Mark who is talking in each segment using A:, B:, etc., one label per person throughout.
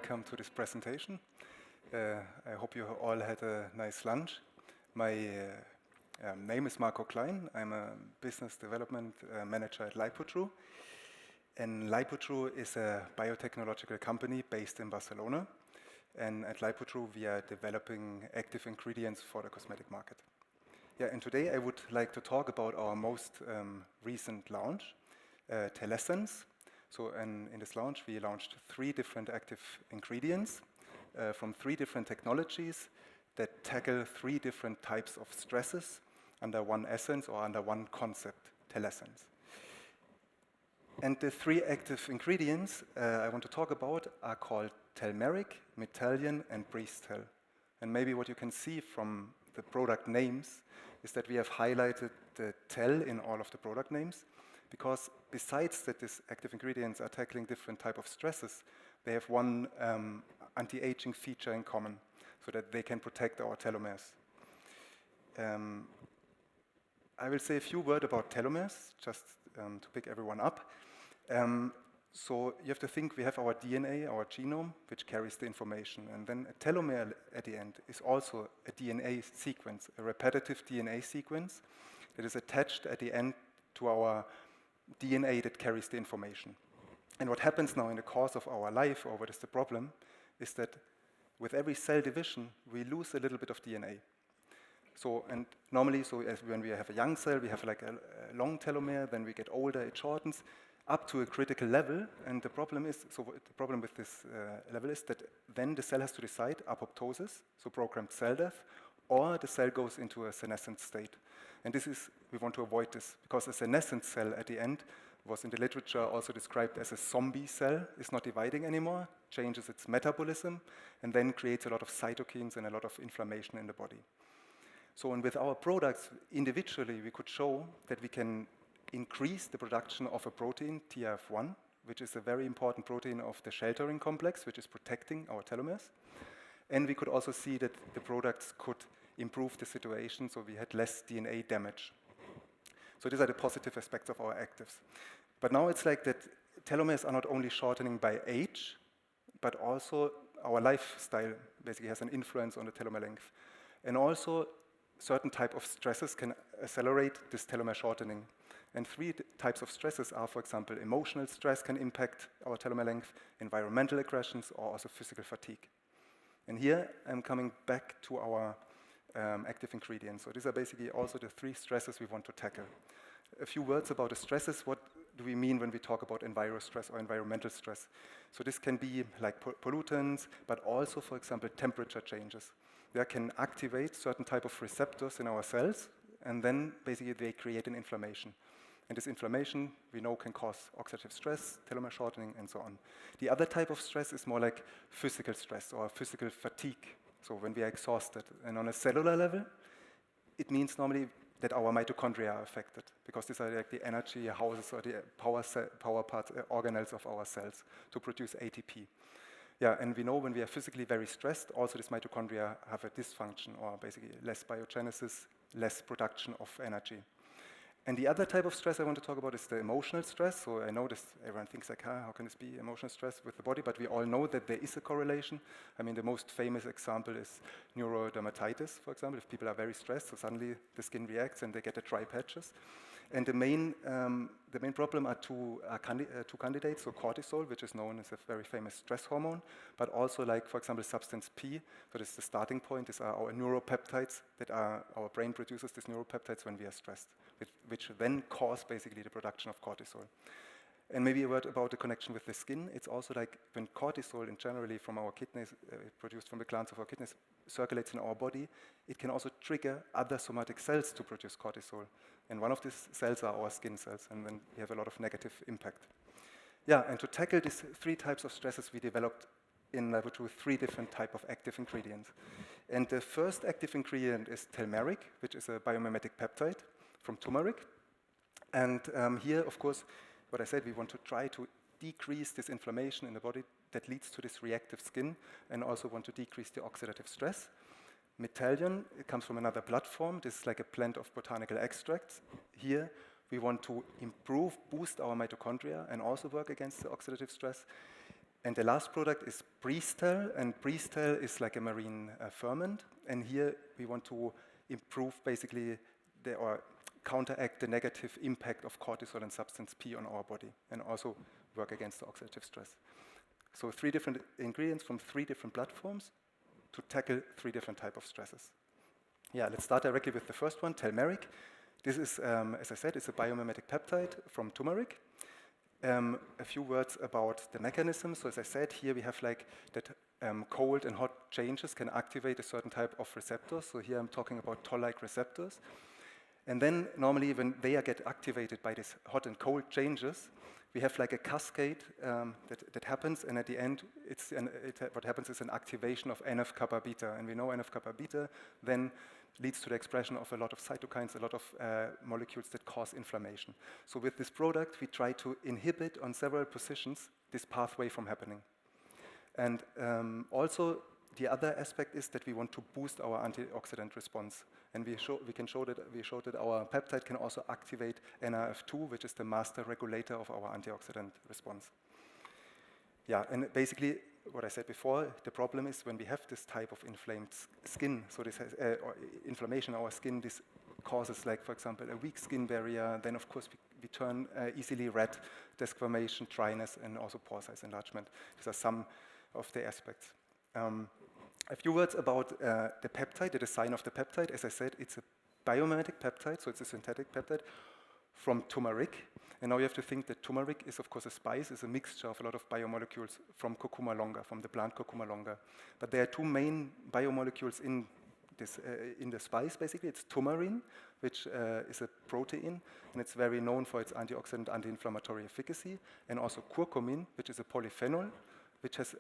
A: welcome to this presentation. I hope you all had a nice lunch. My name is Klein. I'm a business development manager at LipoTrue. And LipoTrue is a biotechnological company based in Barcelona. And at LipoTrue, we are developing active ingredients for the cosmetic market. Yeah, and today I would like to talk about our most recent launch, Telessence. So in this launch, we launched 3 different active ingredients from 3 different technologies that tackle 3 different types of stresses under one essence or under one concept, Telessence. And the 3 active ingredients I want to talk about are called Telmeric, Mitelion, and Breeztel. And maybe what you can see from the product names is that we have highlighted the tel in all of the product names, because besides that these active ingredients are tackling different type of stresses, they have one anti-aging feature in common, so that they can protect our telomeres. I will say a few words about telomeres, just to pick everyone up. So you have to think we have our DNA, our genome, which carries the information. And then a telomere at the end is also a DNA sequence, a repetitive DNA sequence that is attached at the end to our DNA that carries the information. And what happens now in the course of our life, or what is the problem, is that with every cell division, we lose a little bit of DNA. So, and normally, as when we have a young cell, we have like a long telomere, then we get older, it shortens up to a critical level. And the problem is, the problem with this level is that then the cell has to decide apoptosis, so programmed cell death, or the cell goes into a senescent state. And we want to avoid this, because a senescent cell at the end was in the literature also described as a zombie cell, is not dividing anymore, changes its metabolism, and then creates a lot of cytokines and a lot of inflammation in the body. So, and with our products, individually, we could show that we can increase the production of a protein, TRF1, which is a very important protein of the sheltering complex, which is protecting our telomeres. And we could also see that the products could improve the situation, so we had less DNA damage. So these are the positive aspects of our actives. But now it's like that telomeres are not only shortening by age, but also our lifestyle basically has an influence on the telomere length. And also certain type of stresses can accelerate this telomere shortening. And 3 types of stresses are, for example, emotional stress can impact our telomere length, environmental aggressions, or also physical fatigue. And here I'm coming back to our active ingredients. So these are basically also the 3 stresses we want to tackle. A few words about the stresses. What do we mean when we talk about Envirostress or environmental stress? So this can be like pollutants, but also, for example, temperature changes. They can activate certain type of receptors in our cells, and then basically they create an inflammation. And this inflammation, we know, can cause oxidative stress, telomere shortening, and so on. The other type of stress is more like physical stress or physical fatigue. So when we are exhausted. And on a cellular level, it means normally that our mitochondria are affected, because these are like the energy houses or the power parts, organelles of our cells to produce ATP. Yeah, and we know when we are physically very stressed, also these mitochondria have a dysfunction, or basically less biogenesis, less production of energy. And the other type of stress I want to talk about is the emotional stress. So I know this, everyone thinks like, how can this be emotional stress with the body? But we all know that there is a correlation. I mean, the most famous example is neurodermatitis, for example. If people are very stressed, so suddenly the skin reacts and they get the dry patches. And the main problem are two candidates, so cortisol, which is known as a very famous stress hormone, but also like, for example, substance P, so this is the starting point. These are our neuropeptides that our brain produces, these neuropeptides when we are stressed, which then cause basically the production of cortisol. And maybe a word about the connection with the skin. It's also like when cortisol, in generally from our kidneys, produced from the glands of our kidneys, circulates in our body, it can also trigger other somatic cells to produce cortisol. And one of these cells are our skin cells, and then we have a lot of negative impact. Yeah, and to tackle these 3 types of stresses, we developed in LipoTrue 3 different types of active ingredients. And the first active ingredient is Telmeric, which is a biomimetic peptide from turmeric. And here, of course, what I said, we want to try to decrease this inflammation in the body that leads to this reactive skin, and also want to decrease the oxidative stress. Mitelion, it comes from another platform. This is like a blend of botanical extracts. Here, we want to boost our mitochondria and also work against the oxidative stress. And the last product is Breeztel, and Breeztel is like a marine ferment. And here we want to improve basically or counteract the negative impact of cortisol and substance P on our body, and also work against the oxidative stress. So 3 different ingredients from 3 different platforms to tackle 3 different types of stresses. Yeah, let's start directly with the first one, Telmeric. This is, as I said, it's a biomimetic peptide from turmeric. A few words about the mechanism. So as I said, here we have like that cold and hot changes can activate a certain type of receptors. So here I'm talking about toll-like receptors. And then normally when they get activated by these hot and cold changes, we have like a cascade that happens, and at the end, what happens is an activation of NF-kappa beta. And we know NF-kappa beta then leads to the expression of a lot of cytokines, a lot of molecules that cause inflammation. So with this product, we try to inhibit on several positions this pathway from happening. And also, the other aspect is that we want to boost our antioxidant response. And we showed that our peptide can also activate NRF2, which is the master regulator of our antioxidant response. Yeah, and basically, what I said before, the problem is when we have this type of inflamed skin, so this has or inflammation in our skin, this causes, like, for example, a weak skin barrier. Then, of course, we turn easily red, desquamation, dryness, and also pore size enlargement. These are some of the aspects. A few words about the peptide, the design of the peptide. As I said, it's a biomimetic peptide, so it's a synthetic peptide from turmeric. And now you have to think that turmeric is, of course, a spice, is a mixture of a lot of biomolecules from curcuma longa, from the plant curcuma longa. But there are 2 main biomolecules in the spice, basically. It's turmarin, which is a protein, and it's very known for its antioxidant, anti-inflammatory efficacy, and also curcumin, which is a polyphenol, which has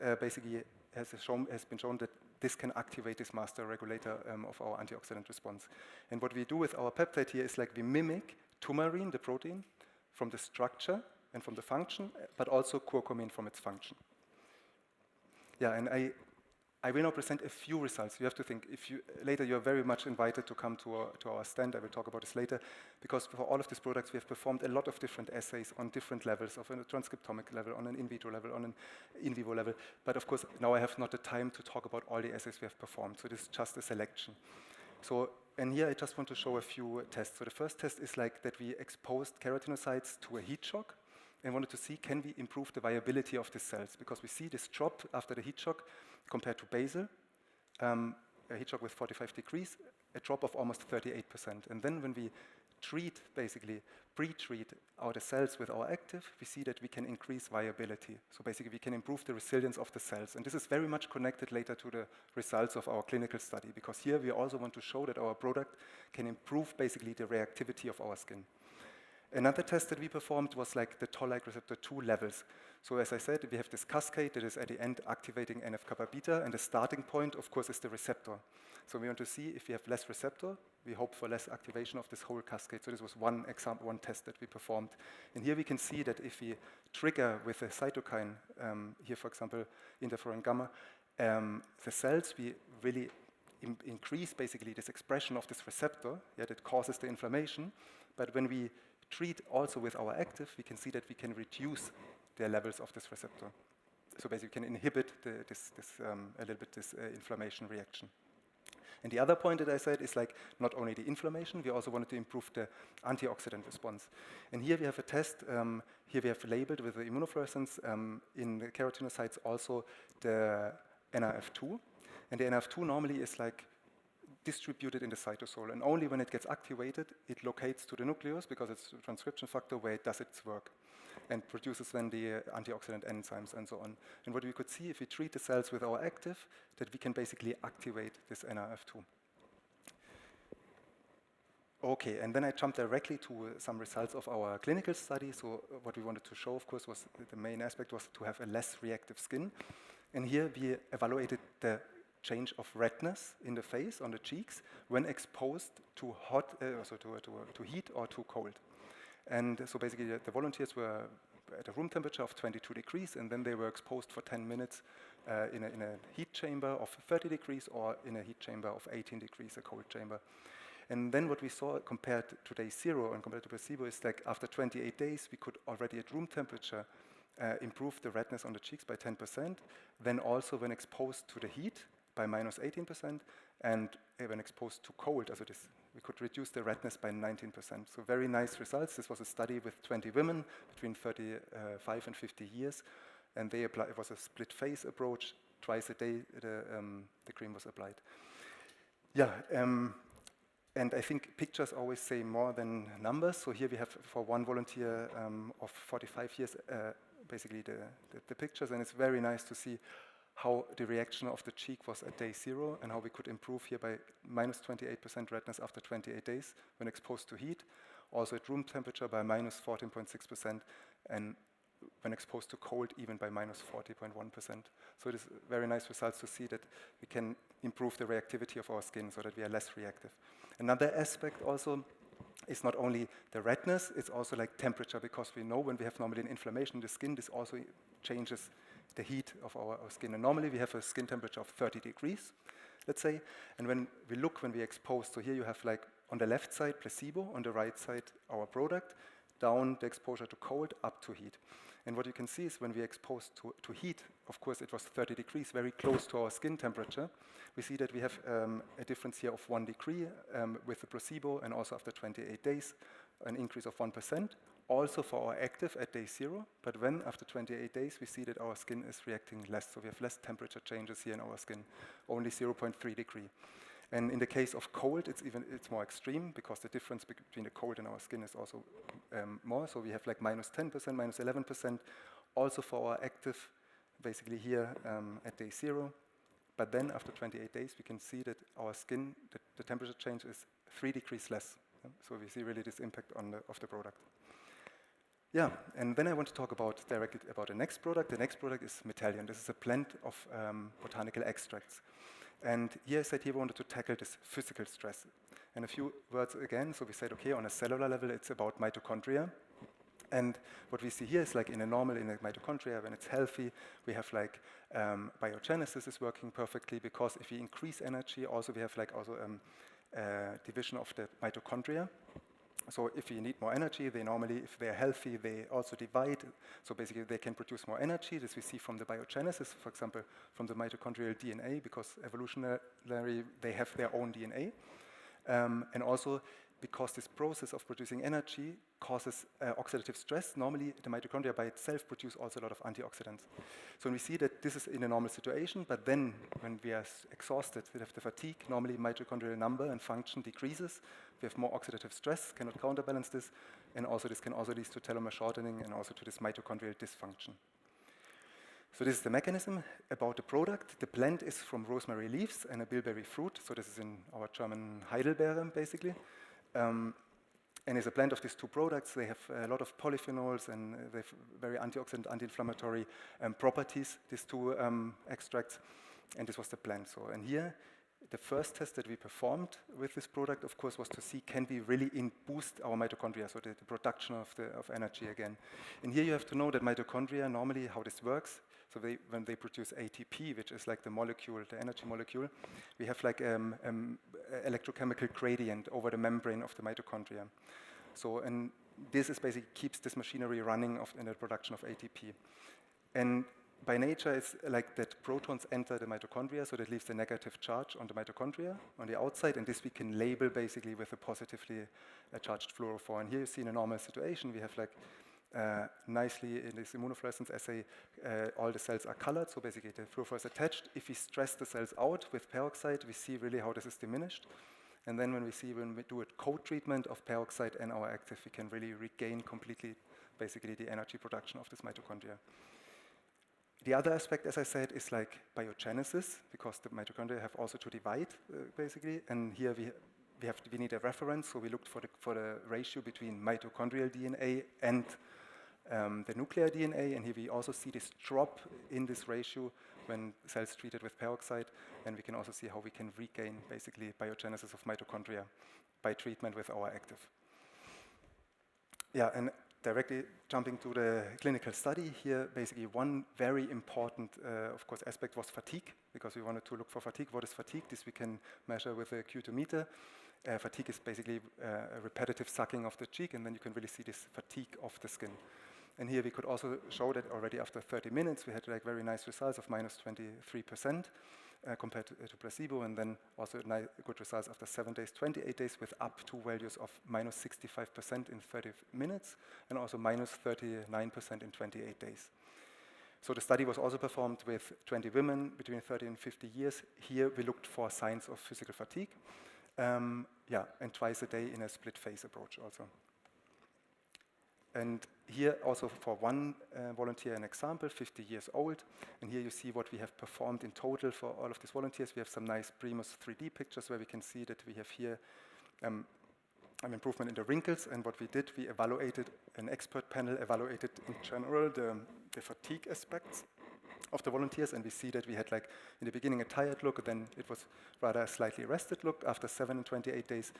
A: been shown that this can activate this master regulator of our antioxidant response. And what we do with our peptide here is like we mimic turmarin, the protein, from the structure and from the function, but also curcumin from its function. Yeah, and I will now present a few results. You have to think, later you're very much invited to come to our stand. I will talk about this later, because for all of these products, we have performed a lot of different assays on different levels, of a transcriptomic level, on an in vitro level, on an in vivo level. But of course, now I have not the time to talk about all the assays we have performed, so this is just a selection. So, and here I just want to show a few tests. So the first test is like that we exposed keratinocytes to a heat shock and wanted to see, can we improve the viability of the cells? Because we see this drop after the heat shock compared to basal, a heat shock with 45 degrees, a drop of almost 38%. And then when we treat, basically, pre-treat our cells with our active, we see that we can increase viability. So basically, we can improve the resilience of the cells. And this is very much connected later to the results of our clinical study, because here we also want to show that our product can improve, basically, the reactivity of our skin. Another test that we performed was like the toll-like receptor 2 levels. So as I said, we have this cascade that is at the end activating NF-kappa beta, and the starting point, of course, is the receptor. So we want to see if we have less receptor, we hope for less activation of this whole cascade. So this was one example, one test that we performed. And here we can see that if we trigger with a cytokine, here for example, interferon gamma, the cells, we really increase basically this expression of this receptor, that causes the inflammation. But when we treat also with our active, we can see that we can reduce the levels of this receptor. So basically we can inhibit a little bit this inflammation reaction. And the other point that I said is like not only the inflammation, we also wanted to improve the antioxidant response. And here we have a test, here we have labeled with the immunofluorescence in the keratinocytes also the NRF2. And the NRF2 normally is like distributed in the cytosol, and only when it gets activated, it locates to the nucleus because it's a transcription factor where it does its work and produces then the antioxidant enzymes and so on. And what we could see if we treat the cells with our active, that we can basically activate this NRF2. Okay, and then I jumped directly to some results of our clinical study. So what we wanted to show, of course, was the main aspect was to have a less reactive skin. And here we evaluated the change of redness in the face, on the cheeks, when exposed to to heat or to cold. And so basically the volunteers were at a room temperature of 22 degrees, and then they were exposed for 10 minutes in a heat chamber of 30 degrees or in a heat chamber of 18 degrees, a cold chamber. And then what we saw compared to day 0 and compared to placebo is like after 28 days, we could already at room temperature improved the redness on the cheeks by 10%, then also when exposed to the heat by minus 18%, and when exposed to cold, we could reduce the redness by 19%. So very nice results. This was a study with 20 women between 35 and 50 years, and it was a split phase approach. Twice a day the cream was applied. Yeah, and I think pictures always say more than numbers. So here we have for one volunteer of 45 years basically the pictures, and it's very nice to see how the reaction of the cheek was at day 0 and how we could improve here by minus 28% redness after 28 days when exposed to heat. Also at room temperature by minus 14.6%, and when exposed to cold even by minus 40.1%. So it is very nice results to see that we can improve the reactivity of our skin so that we are less reactive. Another aspect also is not only the redness, it's also like temperature, because we know when we have normally an inflammation in the skin, this also changes the heat of our skin. And normally we have a skin temperature of 30 degrees, let's say, and when we expose, so here you have like on the left side placebo, on the right side our product, down the exposure to cold, up to heat. And what you can see is when we expose to heat, of course it was 30 degrees, very close to our skin temperature. We see that we have a difference here of 1 degree with the placebo, and also after 28 days, an increase of 1%. Also for our active at day 0, but when after 28 days we see that our skin is reacting less, so we have less temperature changes here in our skin, only 0.3 degree. And in the case of cold, it's more extreme, because the difference between the cold and our skin is also more. So we have like minus 10%, minus 11%, also for our active, basically here at day 0. But then after 28 days, we can see that our skin, the temperature change is 3 degrees less. So we see really this impact of the product. Yeah, and then I want to talk directly about the next product. The next product is Mitelion. This is a blend of botanical extracts. And here I said we wanted to tackle this physical stress. And a few words again. So we said, okay, on a cellular level, it's about mitochondria. And what we see here is like in a mitochondria, when it's healthy, we have like biogenesis is working perfectly, because if we increase energy, also we have like division of the mitochondria. So if you need more energy, they normally, if they're healthy, they also divide. So basically they can produce more energy. This we see from the biogenesis, for example, from the mitochondrial DNA, because evolutionarily they have their own DNA. And also because this process of producing energy causes oxidative stress. Normally the mitochondria by itself produce also a lot of antioxidants. So we see that this is in a normal situation, but then when we are exhausted, we have the fatigue, normally mitochondrial number and function decreases. We have more oxidative stress, cannot counterbalance this, and also this can also lead to telomere shortening and also to this mitochondrial dysfunction. So this is the mechanism. About the product, the blend is from rosemary leaves and a bilberry fruit. So this is in our German Heidelbeere, basically. And it's a blend of these two products. They have a lot of polyphenols and they have very antioxidant, anti-inflammatory properties, these two extracts. And this was the blend. So, and here, the first test that we performed with this product, of course, was to see can we really boost our mitochondria, so the production of energy again. And here you have to know that mitochondria, normally how this works, so when they produce ATP, which is like the molecule, the energy molecule, we have like electrochemical gradient over the membrane of the mitochondria. So, and this is basically keeps this machinery running in the production of ATP. And by nature, it's like that protons enter the mitochondria, so that leaves a negative charge on the mitochondria on the outside, and this we can label basically with a positively charged fluorophore. And here you see in a normal situation, we have like nicely in this immunofluorescence assay, all the cells are colored, so basically the fluorophore is attached. If we stress the cells out with peroxide, we see really how this is diminished. And then when we do a co-treatment of peroxide and our active, we can really regain completely basically the energy production of this mitochondria. The other aspect, as I said, is like biogenesis, because the mitochondria have also to divide, basically. And here we need a reference, so we looked for the ratio between mitochondrial DNA and the nuclear DNA. And here we also see this drop in this ratio when cells treated with peroxide. And we can also see how we can regain basically biogenesis of mitochondria by treatment with our active. Yeah, and directly jumping to the clinical study here, basically one very important, of course, aspect was fatigue, because we wanted to look for fatigue. What is fatigue? This we can measure with a Q2 meter. Fatigue is basically a repetitive sucking of the cheek, and then you can really see this fatigue of the skin. And here we could also show that already after 30 minutes, we had like very nice results of minus 23% compared to placebo, and then also good results after 7 days, 28 days, with up to values of minus 65% in 30 minutes, and also minus 39% in 28 days. So the study was also performed with 20 women between 30 and 50 years. Here we looked for signs of physical fatigue, and twice a day in a split phase approach also. And here also for one volunteer, an example, 50 years old. And here you see what we have performed in total for all of these volunteers. We have some nice Primus 3D pictures where we can see that we have here an improvement in the wrinkles. And what we did, we evaluated, an expert panel evaluated in general the fatigue aspects of the volunteers. And we see that we had like in the beginning a tired look, then it was rather a slightly rested look. After 7 and 28 days,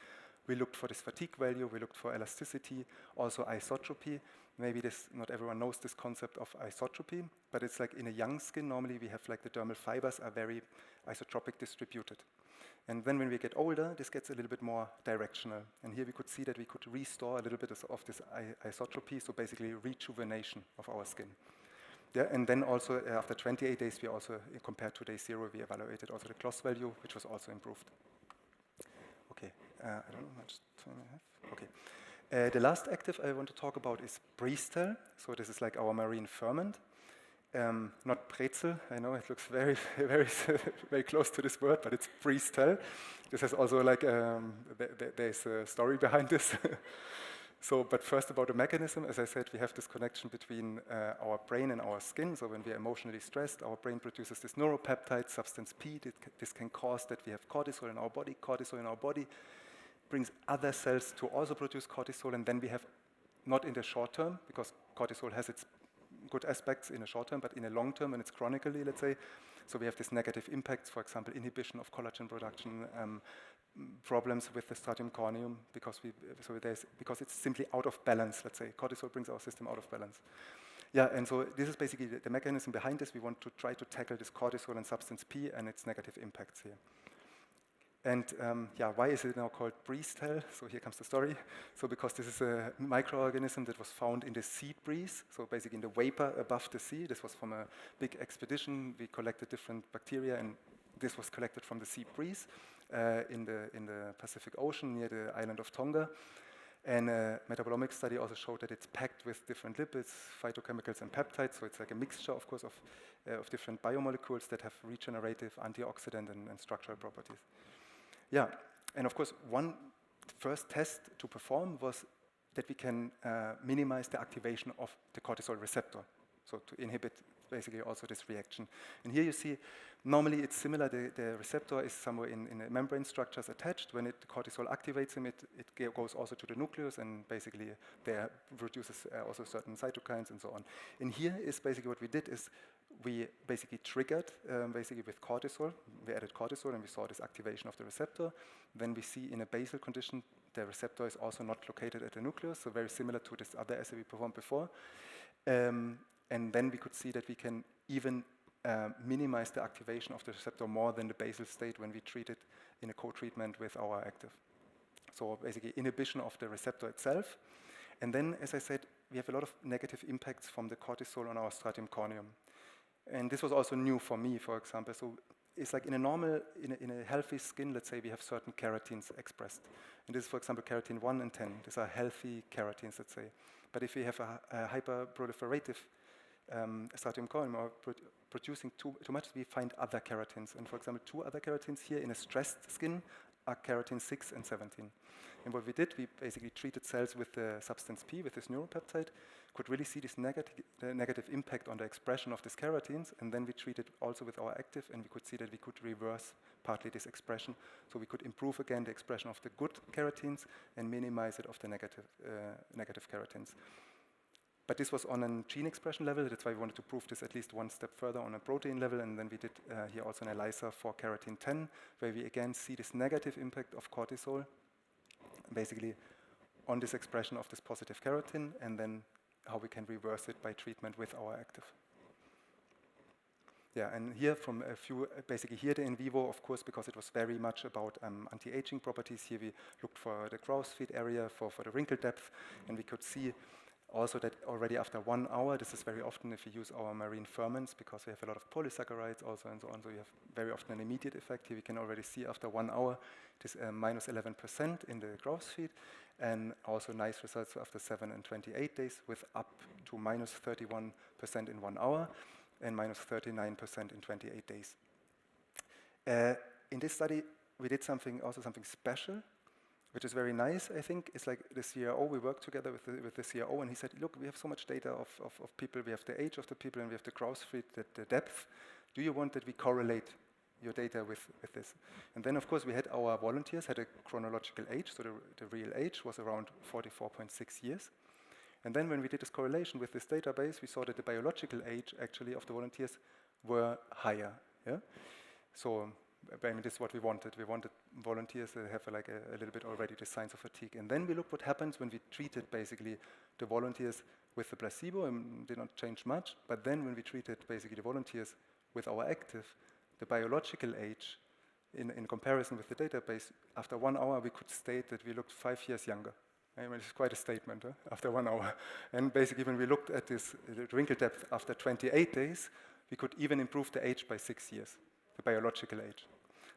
A: we looked for this fatigue value, we looked for elasticity, also isotropy. Maybe not everyone knows this concept of isotropy, but it's like in a young skin, normally we have like the dermal fibers are very isotropic distributed. And then when we get older, this gets a little bit more directional. And here we could see that we could restore a little bit of this isotropy, so basically rejuvenation of our skin. Yeah, and then also after 28 days, we also, compared to day 0, we evaluated also the gloss value, which was also improved. Okay, I don't know how much time I have. Okay, the last active I want to talk about is Breeztel. So this is like our marine ferment, not Brezel. I know it looks very, very, very close to this word, but it's Breeztel. This has also like there's a story behind this. So, but first about the mechanism, as I said, we have this connection between our brain and our skin. So when we are emotionally stressed, our brain produces this neuropeptide, substance P. This can cause that we have cortisol in our body. Cortisol in our body brings other cells to also produce cortisol, and then we have, not in the short term, because cortisol has its good aspects in the short term, but in the long term, when it's chronically, let's say, so we have this negative impacts, for example, inhibition of collagen production, problems with the stratum corneum, because it's simply out of balance, let's say. Cortisol brings our system out of balance. Yeah, and so this is basically the mechanism behind this. We want to try to tackle this cortisol and substance P and its negative impacts here. And why is it now called Breeztel? So here comes the story. So because this is a microorganism that was found in the sea breeze, so basically in the vapor above the sea. This was from a big expedition. We collected different bacteria, and this was collected from the sea breeze in the Pacific Ocean near the island of Tonga. And a metabolomic study also showed that it's packed with different lipids, phytochemicals, and peptides. So it's like a mixture, of course, of different biomolecules that have regenerative, antioxidant, and structural properties. Yeah, and of course, one first test to perform was that we can minimize the activation of the cortisol receptor, so to inhibit basically also this reaction. And here you see, normally it's similar, the receptor is somewhere in the membrane structures attached. When cortisol activates him, it goes also to the nucleus, and basically there produces also certain cytokines and so on. And here is basically what we did is we basically triggered basically with cortisol. We added cortisol and we saw this activation of the receptor. Then we see in a basal condition, the receptor is also not located at the nucleus, so very similar to this other assay we performed before. And then we could see that we can even minimize the activation of the receptor more than the basal state when we treat it in a co-treatment with our active. So basically inhibition of the receptor itself. And then, as I said, we have a lot of negative impacts from the cortisol on our stratum corneum. And this was also new for me, for example. So it's like in a healthy skin, let's say we have certain keratins expressed. And this is, for example, keratin 1 and 10. These are healthy keratins, let's say. But if we have a hyperproliferative stratum corneum or producing too much, we find other keratins. And for example, 2 other keratins here in a stressed skin are keratin 6 and 17. And what we did, we basically treated cells with the substance P, with this neuropeptide, could really see this negative impact on the expression of these keratins, and then we treated also with our active, and we could see that we could reverse partly this expression. So we could improve again the expression of the good keratins and minimize it of the negative keratins. But this was on a gene expression level. That's why we wanted to prove this at least one step further on a protein level. And then we did here also an ELISA for keratin 10, where we again see this negative impact of cortisol, basically on this expression of this positive keratin, and then how we can reverse it by treatment with our active. Yeah, and here from a few, basically here the in vivo, of course, because it was very much about anti-aging properties. Here we looked for the crow's feet area, for the wrinkle depth, and we could see Also that already after 1 hour, this is very often if you use our marine ferments, because we have a lot of polysaccharides also and so on, so you have very often an immediate effect. Here we can already see after 1 hour, this minus 11% in the growth feed, and also nice results after 7 and 28 days with up to minus 31% in 1 hour and minus 39% in 28 days. In this study, we did something special, which is very nice, I think. It's like the CRO, we worked together with the CRO, and he said, look, we have so much data of people, we have the age of the people, and we have the growth feed, the depth. Do you want that we correlate your data with this? And then, of course, we had our volunteers, had a chronological age, so the real age was around 44.6 years. And then when we did this correlation with this database, we saw that the biological age, actually, of the volunteers were higher. Yeah? So, I mean, this is what we wanted. We wanted volunteers that have like a little bit already the signs of fatigue. And then we looked what happens when we treated basically the volunteers with the placebo, and did not change much. But then when we treated basically the volunteers with our active, the biological age, in comparison with the database, after 1 hour we could state that we looked 5 years younger. I mean, it's quite a statement, after 1 hour. And basically when we looked at this wrinkle depth after 28 days, we could even improve the age by 6 years, the biological age.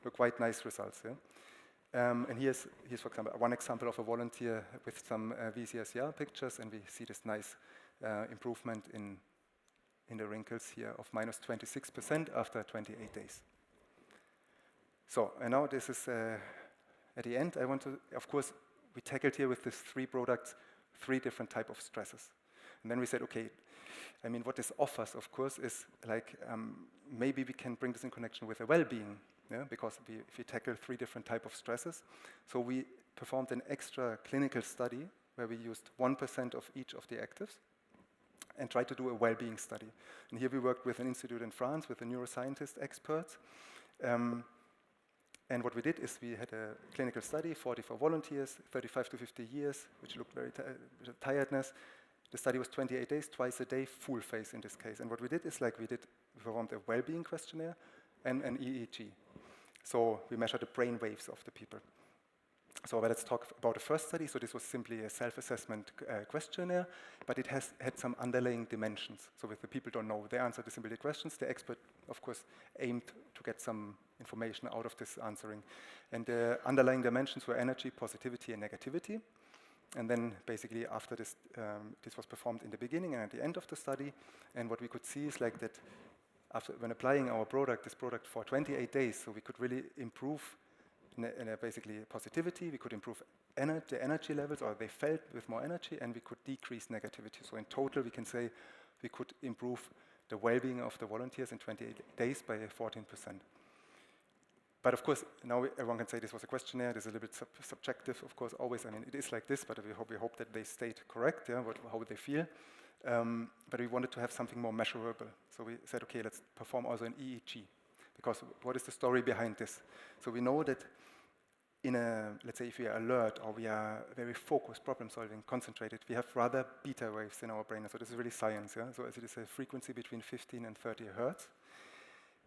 A: So quite nice results. Yeah? And here's, for example, one example of a volunteer with some VCSER pictures, and we see this nice improvement in the wrinkles here of minus 26% after 28 days. So, and now this is at the end. I want to, of course, we tackled here with these 3 products 3 different type of stresses. And then we said, okay, I mean, what this offers, of course, is like maybe we can bring this in connection with a well-being, yeah? Because if we tackle 3 different type of stresses. So we performed an extra clinical study where we used 1% of each of the actives and tried to do a well-being study. And here we worked with an institute in France with a neuroscientist experts. And what we did is we had a clinical study, 44 volunteers, 35 to 50 years, which looked very tiredness. The study was 28 days, twice a day, full face in this case. And what we did is we performed a well-being questionnaire and an EEG. So we measured the brain waves of the people. So let's talk about the first study. So this was simply a self-assessment questionnaire, but it had some underlying dimensions. So if the people don't know, they answered the simply questions. The expert, of course, aimed to get some information out of this answering. And the underlying dimensions were energy, positivity, and negativity. And then basically after this, this was performed in the beginning and at the end of the study. And what we could see is like that when applying our product, this product for 28 days, so we could really improve in a basically positivity, we could improve the energy levels, or they felt with more energy, and we could decrease negativity. So in total, we can say we could improve the well-being of the volunteers in 28 days by 14%. But of course, now everyone can say this was a questionnaire, this is a little bit subjective, of course, always. I mean, it is like this, but we hope that they stayed correct, yeah, how they feel. But we wanted to have something more measurable. So we said, okay, let's perform also an EEG. Because what is the story behind this? So we know that let's say if we are alert or we are very focused, problem-solving, concentrated, we have rather beta waves in our brain. So this is really science, yeah? So it is a frequency between 15 and 30 hertz.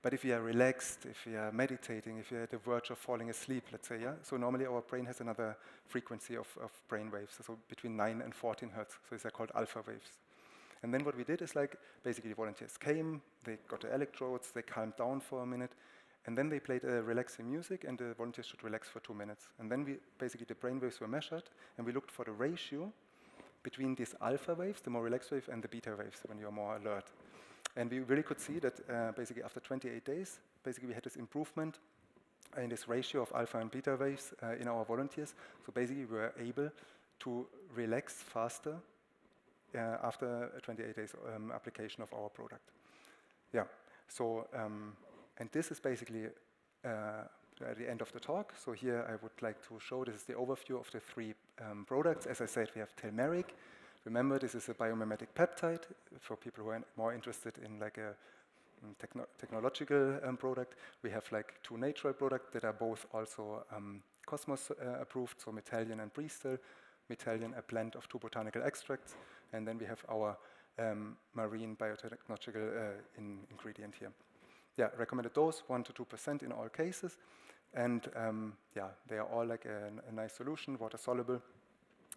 A: But if we are relaxed, if we are meditating, if we are at the verge of falling asleep, let's say, yeah? So normally our brain has another frequency of brain waves, so between 9 and 14 hertz. So these are called alpha waves. And then what we did is basically the volunteers came, they got the electrodes, they calmed down for a minute, and then they played relaxing music, and the volunteers should relax for 2 minutes. And then basically the brain waves were measured, and we looked for the ratio between these alpha waves, the more relaxed wave, and the beta waves when you're more alert. And we really could see that basically after 28 days, basically we had this improvement in this ratio of alpha and beta waves in our volunteers. So basically we were able to relax faster after 28 days application of our product. Yeah, so, and this is basically at the end of the talk. So here I would like to show, this is the overview of the 3 products. As I said, we have Telmeric. Remember, this is a biomimetic peptide for people who are more interested in like a technological product. We have like 2 natural products that are both also Cosmos approved, so Mitelion and Breeztel. Mitelion, a blend of 2 botanical extracts, and then we have our marine biotechnological ingredient here. Yeah, recommended dose 1 to 2% in all cases, and yeah, they are all like a nice solution, water soluble.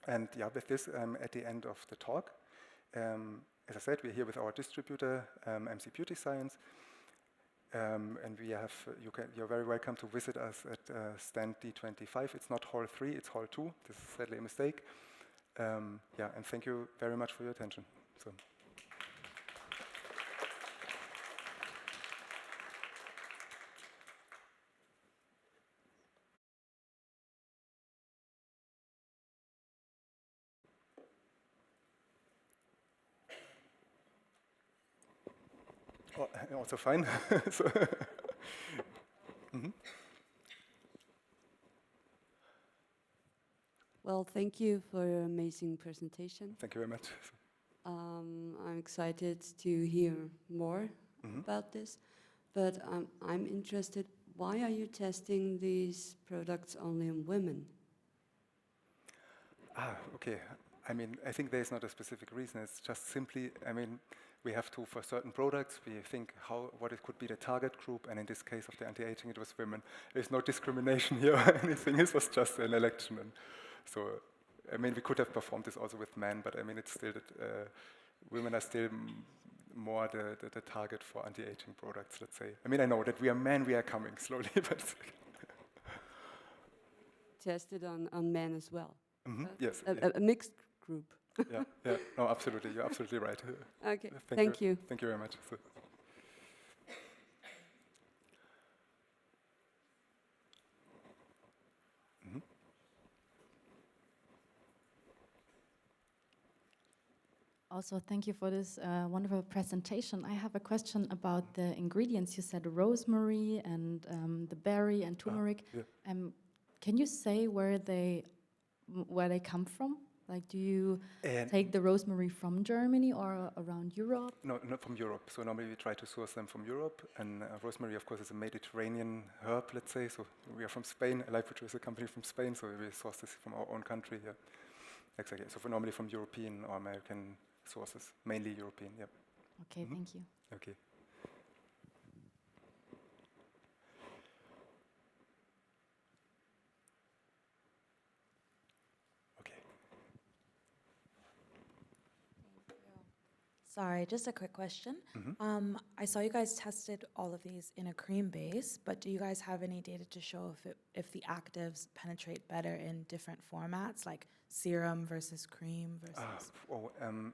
A: And yeah, with this, at the end of the talk, As I said, we're here with our distributor, MC Beauty Science, and we have. You're very welcome to visit us at stand D25. It's not hall 3, it's hall 2. This is sadly a mistake. Yeah, and thank you very much for your attention. So. Oh, also fine. So
B: Well, thank you for your amazing presentation.
A: Thank you very much.
B: I'm excited to hear more about this, but I'm interested, why are you testing these products only on women?
A: Okay. I mean, I think there's not a specific reason. It's just simply, I mean, we have to, for certain products, we think what it could be the target group, and in this case of the anti-aging, it was women. There's no discrimination here or anything. This was just an election. And so, I mean, we could have performed this also with men, but I mean, it's still that women are still more the target for anti-aging products, let's say. I mean, I know that we are men, we are coming slowly, but...
B: Tested on men as well?
A: Yes.
B: A mixed group.
A: Yeah, no, absolutely. You're absolutely right.
B: Okay, thank you.
A: Thank you very much. So.
C: Also, thank you for this wonderful presentation. I have a question about the ingredients. You said rosemary and the berry and turmeric.
A: Yeah.
C: Can you say where they come from? Like, do you take the rosemary from Germany or around Europe?
A: No, not from Europe. So normally we try to source them from Europe. And rosemary, of course, is a Mediterranean herb, let's say. So we are from Spain. LipoTrue is a company from Spain, so we source this from our own country. Yeah. Exactly. So normally from European or American sources, mainly European. Yeah.
C: Okay, thank you.
A: Okay.
D: Sorry, just a quick question. I saw you guys tested all of these in a cream base, but do you guys have any data to show if the actives penetrate better in different formats, like serum versus cream versus?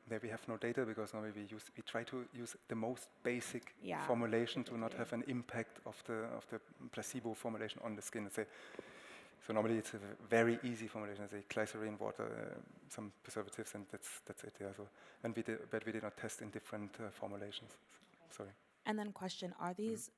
A: There we have no data because normally we try to use the most basic formulation to not have an impact of the placebo formulation on the skin. So normally it's a very easy formulation, say glycerin, water, some preservatives, and that's it. Yeah. So, but we did not test in different formulations. Sorry.
D: And then question: are these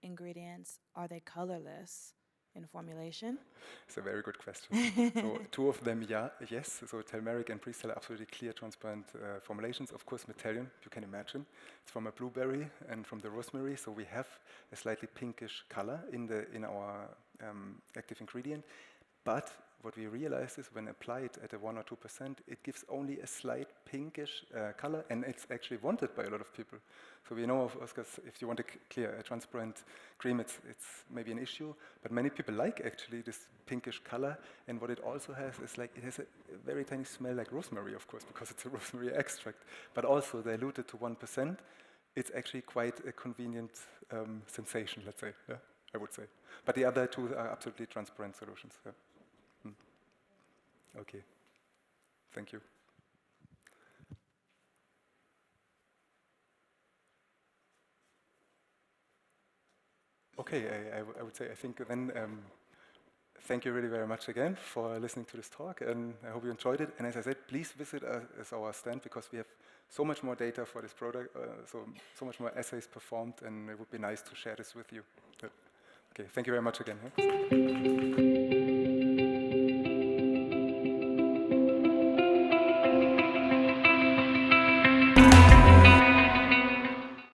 D: ingredients, are they colorless in formulation?
A: It's a very good question. So 2 of them, yes. So Telmeric and Breeztel are absolutely clear, transparent formulations. Of course, Mitelion, you can imagine, it's from a blueberry and from the rosemary. So we have a slightly pinkish color in our active ingredient. But what we realized is when applied at a 1 or 2%, it gives only a slight pinkish color, and it's actually wanted by a lot of people. So we know, of course, if you want a clear, transparent cream, it's maybe an issue, but many people like actually this pinkish color, and what it also has is like, it has a very tiny smell like rosemary, of course, because it's a rosemary extract, but also diluted to 1%, it's actually quite a convenient sensation, let's say, yeah, I would say. But the other 2 are absolutely transparent solutions. Yeah. Okay, thank you. Okay, I would say, I think then, thank you really very much again for listening to this talk, and I hope you enjoyed it. And as I said, please visit us as our stand, because we have so much more data for this product, so much more assays performed, and it would be nice to share this with you. Okay, thank you very much again.